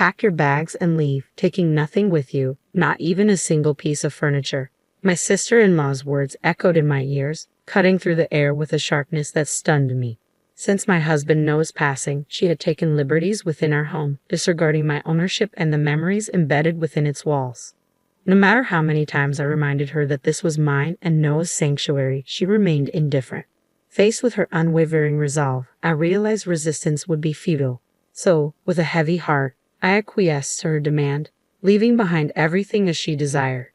Pack your bags and leave, taking nothing with you, not even a single piece of furniture." My sister-in-law's words echoed in my ears, cutting through the air with a sharpness that stunned me. Since my husband Noah's passing, she had taken liberties within our home, disregarding my ownership and the memories embedded within its walls. No matter how many times I reminded her that this was mine and Noah's sanctuary, she remained indifferent. Faced with her unwavering resolve, I realized resistance would be futile. So, with a heavy heart, I acquiesced to her demand, leaving behind everything as she desired.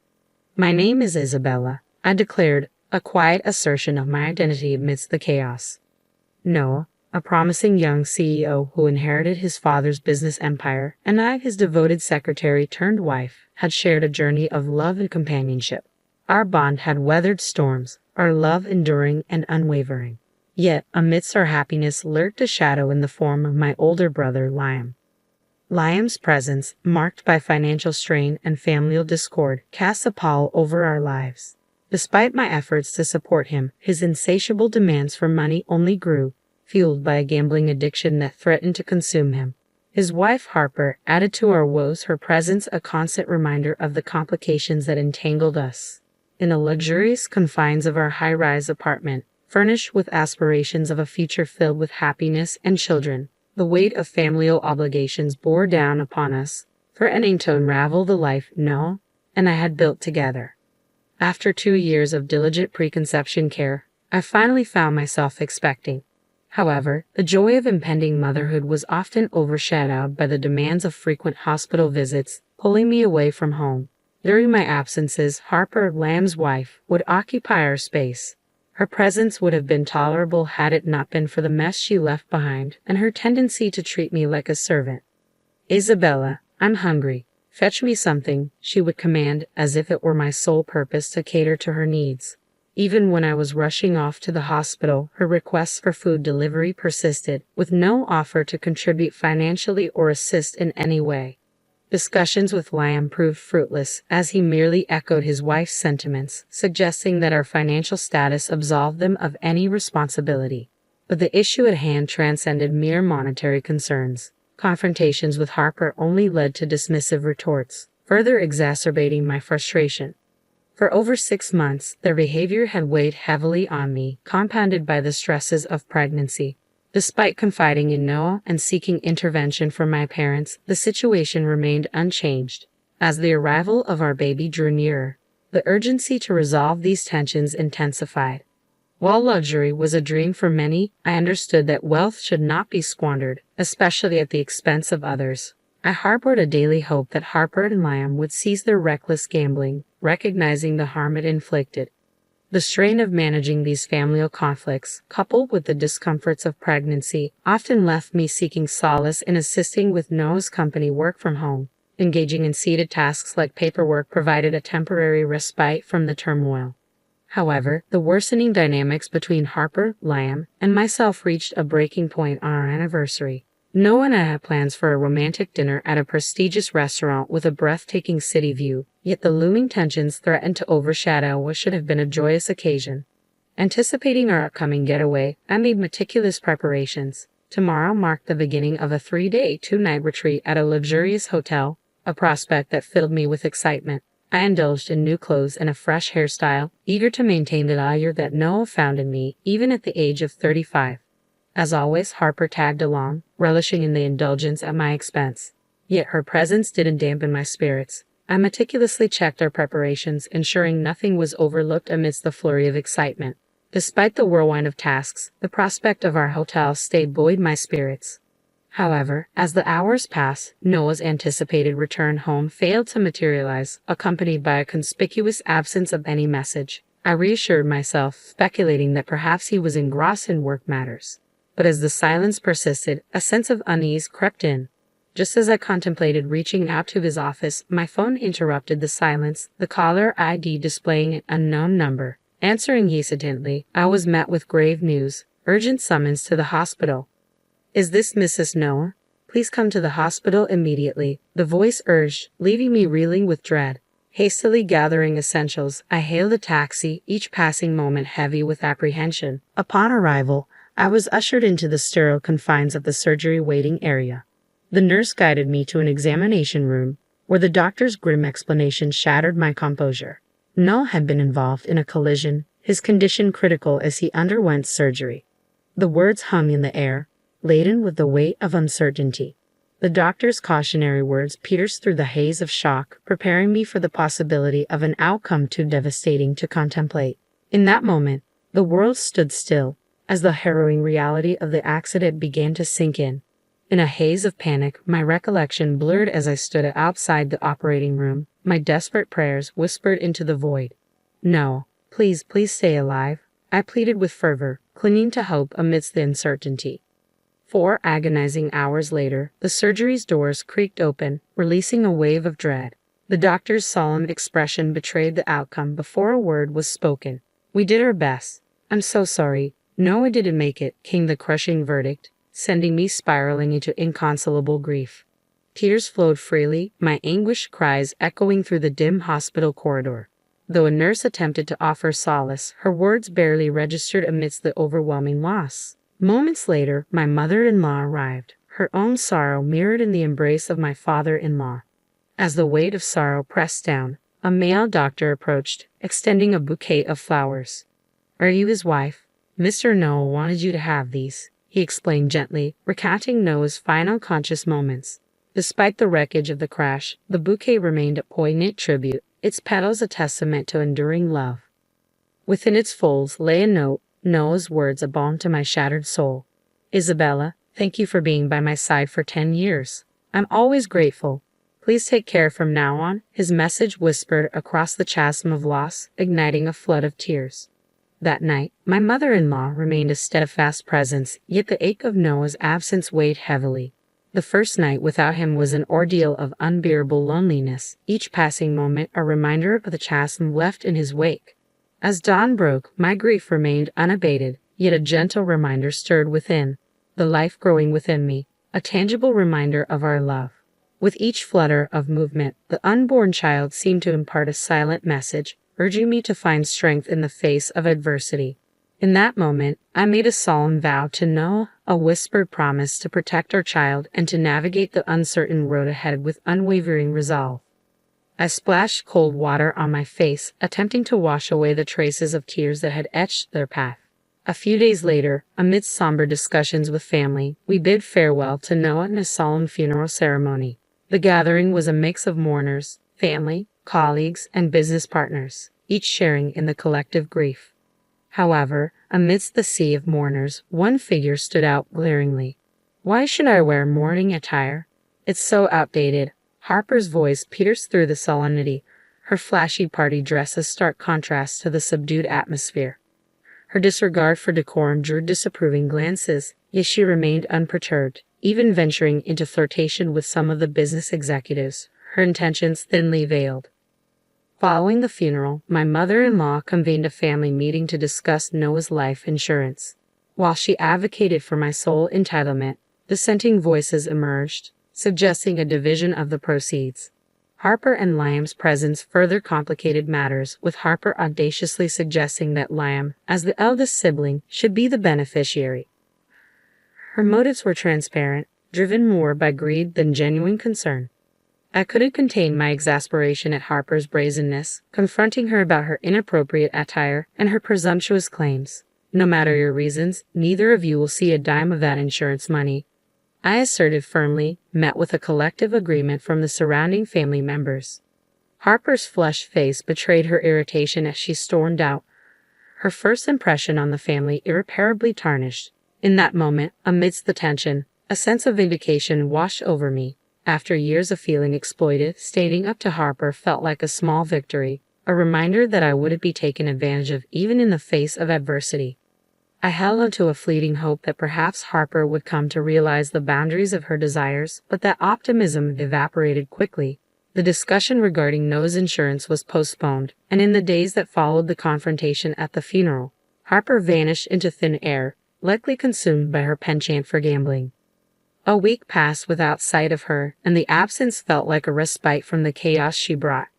"My name is Isabella," I declared, a quiet assertion of my identity amidst the chaos. Noah, a promising young CEO who inherited his father's business empire, and I, his devoted secretary turned wife, had shared a journey of love and companionship. Our bond had weathered storms, our love enduring and unwavering. Yet, amidst our happiness lurked a shadow in the form of my older brother, Liam. Liam's presence, marked by financial strain and familial discord, cast a pall over our lives. Despite my efforts to support him, his insatiable demands for money only grew, fueled by a gambling addiction that threatened to consume him. His wife, Harper, added to our woes, her presence a constant reminder of the complications that entangled us. In the luxurious confines of our high-rise apartment, furnished with aspirations of a future filled with happiness and children, the weight of familial obligations bore down upon us, threatening to unravel the life Noah and I had built together. After 2 years of diligent preconception care, I finally found myself expecting. However, the joy of impending motherhood was often overshadowed by the demands of frequent hospital visits, pulling me away from home. During my absences, Harper, Lamb's wife, would occupy our space. Her presence would have been tolerable had it not been for the mess she left behind and her tendency to treat me like a servant. "Isabella, I'm hungry. Fetch me something," she would command, as if it were my sole purpose to cater to her needs. Even when I was rushing off to the hospital, her requests for food delivery persisted, with no offer to contribute financially or assist in any way. Discussions with Liam proved fruitless, as he merely echoed his wife's sentiments, suggesting that our financial status absolved them of any responsibility. But the issue at hand transcended mere monetary concerns. Confrontations with Harper only led to dismissive retorts, further exacerbating my frustration. For over 6 months, their behavior had weighed heavily on me, compounded by the stresses of pregnancy. Despite confiding in Noah and seeking intervention from my parents, the situation remained unchanged. As the arrival of our baby drew nearer, the urgency to resolve these tensions intensified. While luxury was a dream for many, I understood that wealth should not be squandered, especially at the expense of others. I harbored a daily hope that Harper and Liam would cease their reckless gambling, recognizing the harm it inflicted. The strain of managing these familial conflicts, coupled with the discomforts of pregnancy, often left me seeking solace in assisting with Noah's company work from home. Engaging in seated tasks like paperwork provided a temporary respite from the turmoil. However, the worsening dynamics between Harper, Liam, and myself reached a breaking point on our anniversary. Noah and I had plans for a romantic dinner at a prestigious restaurant with a breathtaking city view, yet the looming tensions threatened to overshadow what should have been a joyous occasion. Anticipating our upcoming getaway, I made meticulous preparations. Tomorrow marked the beginning of a 3-day, 2-night retreat at a luxurious hotel, a prospect that filled me with excitement. I indulged in new clothes and a fresh hairstyle, eager to maintain the allure that Noah found in me, even at the age of 35. As always, Harper tagged along, relishing in the indulgence at my expense. Yet her presence didn't dampen my spirits. I meticulously checked our preparations, ensuring nothing was overlooked amidst the flurry of excitement. Despite the whirlwind of tasks, the prospect of our hotel stay buoyed my spirits. However, as the hours passed, Noah's anticipated return home failed to materialize, accompanied by a conspicuous absence of any message. I reassured myself, speculating that perhaps he was engrossed in work matters. But as the silence persisted, a sense of unease crept in. Just as I contemplated reaching out to his office, my phone interrupted the silence, the caller ID displaying an unknown number. Answering hesitantly, I was met with grave news: urgent summons to the hospital. "Is this Mrs. Noah? Please come to the hospital immediately," the voice urged, leaving me reeling with dread. Hastily gathering essentials, I hailed a taxi, each passing moment heavy with apprehension. Upon arrival, I was ushered into the sterile confines of the surgery waiting area. The nurse guided me to an examination room, where the doctor's grim explanation shattered my composure. Noah had been involved in a collision, his condition critical as he underwent surgery. The words hung in the air, laden with the weight of uncertainty. The doctor's cautionary words pierced through the haze of shock, preparing me for the possibility of an outcome too devastating to contemplate. In that moment, the world stood still, as the harrowing reality of the accident began to sink in. In a haze of panic, my recollection blurred as I stood outside the operating room, my desperate prayers whispered into the void. "No, please, please stay alive," I pleaded with fervor, clinging to hope amidst the uncertainty. 4 agonizing hours later, the surgery's doors creaked open, releasing a wave of dread. The doctor's solemn expression betrayed the outcome before a word was spoken. "We did our best. I'm so sorry. No, I didn't make it," came the crushing verdict, sending me spiraling into inconsolable grief. Tears flowed freely, my anguished cries echoing through the dim hospital corridor. Though a nurse attempted to offer solace, her words barely registered amidst the overwhelming loss. Moments later, my mother-in-law arrived, her own sorrow mirrored in the embrace of my father-in-law. As the weight of sorrow pressed down, a male doctor approached, extending a bouquet of flowers. "Are you his wife? Mr. Noah wanted you to have these," he explained gently, recounting Noah's final conscious moments. Despite the wreckage of the crash, the bouquet remained a poignant tribute, its petals a testament to enduring love. Within its folds lay a note, Noah's words a balm to my shattered soul. "Isabella, thank you for being by my side for 10 years. I'm always grateful. Please take care from now on," his message whispered across the chasm of loss, igniting a flood of tears. That night, my mother-in-law remained a steadfast presence, yet the ache of Noah's absence weighed heavily. The first night without him was an ordeal of unbearable loneliness, each passing moment a reminder of the chasm left in his wake. As dawn broke, my grief remained unabated, yet a gentle reminder stirred within, the life growing within me, a tangible reminder of our love. With each flutter of movement, the unborn child seemed to impart a silent message, urging me to find strength in the face of adversity. In that moment, I made a solemn vow to Noah, a whispered promise to protect our child and to navigate the uncertain road ahead with unwavering resolve. I splashed cold water on my face, attempting to wash away the traces of tears that had etched their path. A few days later, amidst somber discussions with family, we bid farewell to Noah in a solemn funeral ceremony. The gathering was a mix of mourners, family, colleagues, and business partners, each sharing in the collective grief. However, amidst the sea of mourners, one figure stood out glaringly. "Why should I wear mourning attire? It's so outdated." Harper's voice pierced through the solemnity, her flashy party dress a stark contrast to the subdued atmosphere. Her disregard for decorum drew disapproving glances, yet she remained unperturbed, even venturing into flirtation with some of the business executives, her intentions thinly veiled. Following the funeral, my mother-in-law convened a family meeting to discuss Noah's life insurance. While she advocated for my sole entitlement, dissenting voices emerged, suggesting a division of the proceeds. Harper and Liam's presence further complicated matters, with Harper audaciously suggesting that Liam, as the eldest sibling, should be the beneficiary. Her motives were transparent, driven more by greed than genuine concern. I couldn't contain my exasperation at Harper's brazenness, confronting her about her inappropriate attire and her presumptuous claims. "No matter your reasons, neither of you will see a dime of that insurance money," I asserted firmly, met with a collective agreement from the surrounding family members. Harper's flushed face betrayed her irritation as she stormed out, her first impression on the family irreparably tarnished. In that moment, amidst the tension, a sense of vindication washed over me. After years of feeling exploited, standing up to Harper felt like a small victory, a reminder that I wouldn't be taken advantage of even in the face of adversity. I held on to a fleeting hope that perhaps Harper would come to realize the boundaries of her desires, but that optimism evaporated quickly. The discussion regarding Noah's insurance was postponed, and in the days that followed the confrontation at the funeral, Harper vanished into thin air, likely consumed by her penchant for gambling. A week passed without sight of her, and the absence felt like a respite from the chaos she brought.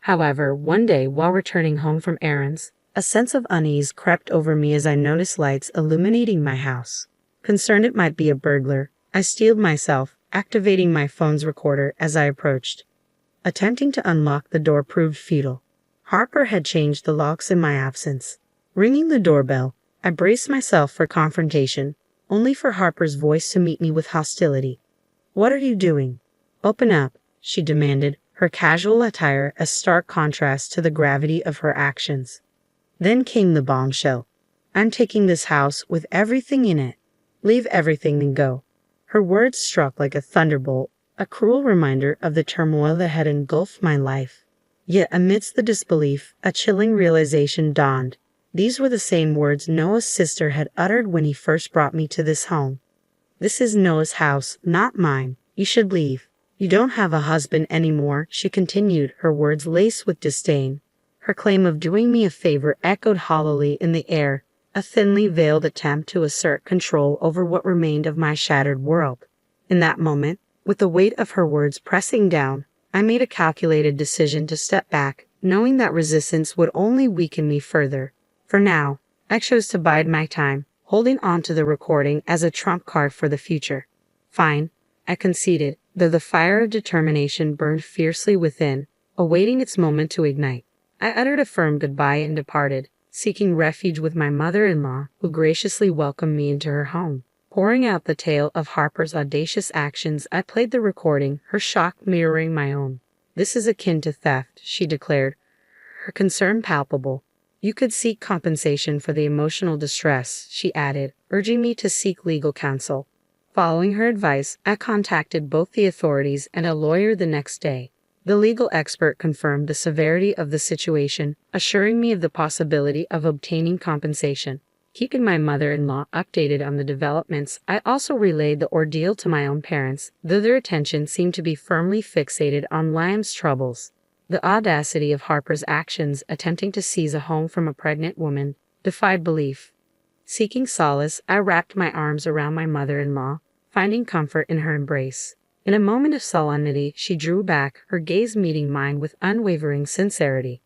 However, one day, while returning home from errands, a sense of unease crept over me as I noticed lights illuminating my house. Concerned it might be a burglar, I steeled myself, activating my phone's recorder as I approached. Attempting to unlock the door proved futile. Harper had changed the locks in my absence. Ringing the doorbell, I braced myself for confrontation, only for Harper's voice to meet me with hostility. "What are you doing? Open up," she demanded, her casual attire a stark contrast to the gravity of her actions. Then came the bombshell. "I'm taking this house with everything in it. Leave everything and go." Her words struck like a thunderbolt, a cruel reminder of the turmoil that had engulfed my life. Yet amidst the disbelief, a chilling realization dawned. These were the same words Noah's sister had uttered when he first brought me to this home. "This is Noah's house, not mine. You should leave. You don't have a husband anymore," she continued, her words laced with disdain. Her claim of doing me a favor echoed hollowly in the air, a thinly veiled attempt to assert control over what remained of my shattered world. In that moment, with the weight of her words pressing down, I made a calculated decision to step back, knowing that resistance would only weaken me further. For now, I chose to bide my time, holding on to the recording as a trump card for the future. "Fine," I conceded, though the fire of determination burned fiercely within, awaiting its moment to ignite. I uttered a firm goodbye and departed, seeking refuge with my mother-in-law, who graciously welcomed me into her home. Pouring out the tale of Harper's audacious actions, I played the recording, her shock mirroring my own. "This is akin to theft," she declared, her concern palpable. "You could seek compensation for the emotional distress," she added, urging me to seek legal counsel. Following her advice, I contacted both the authorities and a lawyer the next day. The legal expert confirmed the severity of the situation, assuring me of the possibility of obtaining compensation. Keeping my mother-in-law updated on the developments, I also relayed the ordeal to my own parents, though their attention seemed to be firmly fixated on Liam's troubles. The audacity of Harper's actions, attempting to seize a home from a pregnant woman, defied belief. Seeking solace, I wrapped my arms around my mother-in-law, finding comfort in her embrace. In a moment of solemnity, she drew back, her gaze meeting mine with unwavering sincerity.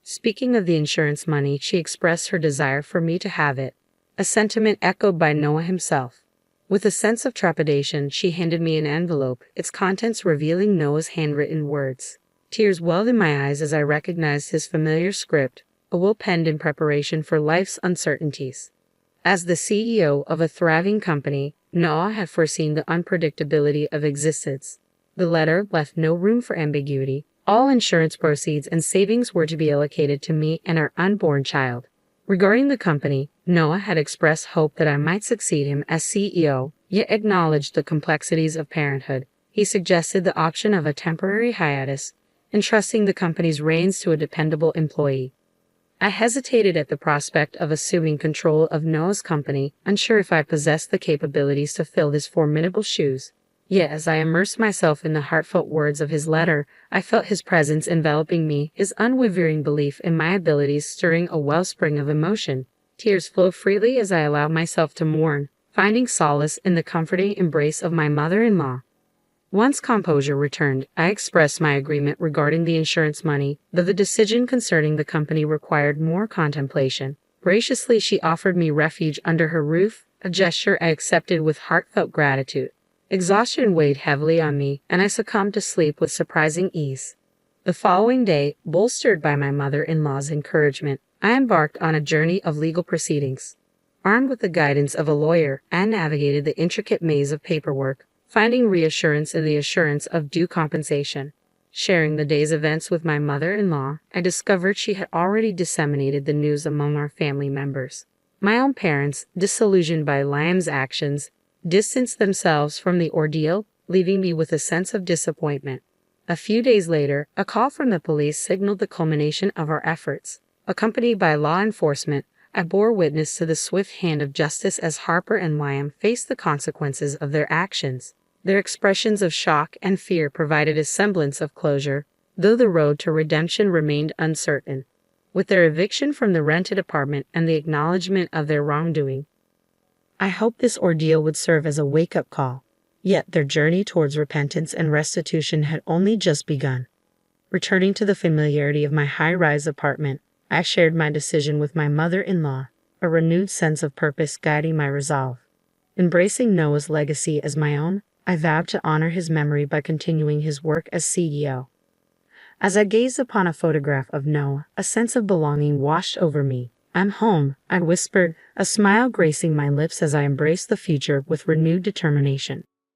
Speaking of the insurance money, she expressed her desire for me to have it, a sentiment echoed by Noah himself. With a sense of trepidation, she handed me an envelope, its contents revealing Noah's handwritten words. Tears welled in my eyes as I recognized his familiar script, a will penned in preparation for life's uncertainties. As the CEO of a thriving company, Noah had foreseen the unpredictability of existence. The letter left no room for ambiguity. All insurance proceeds and savings were to be allocated to me and our unborn child. Regarding the company, Noah had expressed hope that I might succeed him as CEO, yet acknowledged the complexities of parenthood. He suggested the option of a temporary hiatus, entrusting the company's reins to a dependable employee. I hesitated at the prospect of assuming control of Noah's company, unsure if I possessed the capabilities to fill his formidable shoes. Yet as I immersed myself in the heartfelt words of his letter, I felt his presence enveloping me, his unwavering belief in my abilities stirring a wellspring of emotion. Tears flowed freely as I allowed myself to mourn, finding solace in the comforting embrace of my mother-in-law. Once composure returned, I expressed my agreement regarding the insurance money, though the decision concerning the company required more contemplation. Graciously, she offered me refuge under her roof, a gesture I accepted with heartfelt gratitude. Exhaustion weighed heavily on me, and I succumbed to sleep with surprising ease. The following day, bolstered by my mother-in-law's encouragement, I embarked on a journey of legal proceedings. Armed with the guidance of a lawyer, I navigated the intricate maze of paperwork, finding reassurance in the assurance of due compensation. Sharing the day's events with my mother-in-law, I discovered she had already disseminated the news among our family members. My own parents, disillusioned by Liam's actions, distanced themselves from the ordeal, leaving me with a sense of disappointment. A few days later, a call from the police signaled the culmination of our efforts. Accompanied by law enforcement, I bore witness to the swift hand of justice as Harper and Liam faced the consequences of their actions. Their expressions of shock and fear provided a semblance of closure, though the road to redemption remained uncertain. With their eviction from the rented apartment and the acknowledgement of their wrongdoing, I hoped this ordeal would serve as a wake-up call. Yet their journey towards repentance and restitution had only just begun. Returning to the familiarity of my high-rise apartment, I shared my decision with my mother-in-law, a renewed sense of purpose guiding my resolve. Embracing Noah's legacy as my own, I vowed to honor his memory by continuing his work as CEO. As I gazed upon a photograph of Noah, a sense of belonging washed over me. "I'm home," I whispered, a smile gracing my lips as I embraced the future with renewed determination.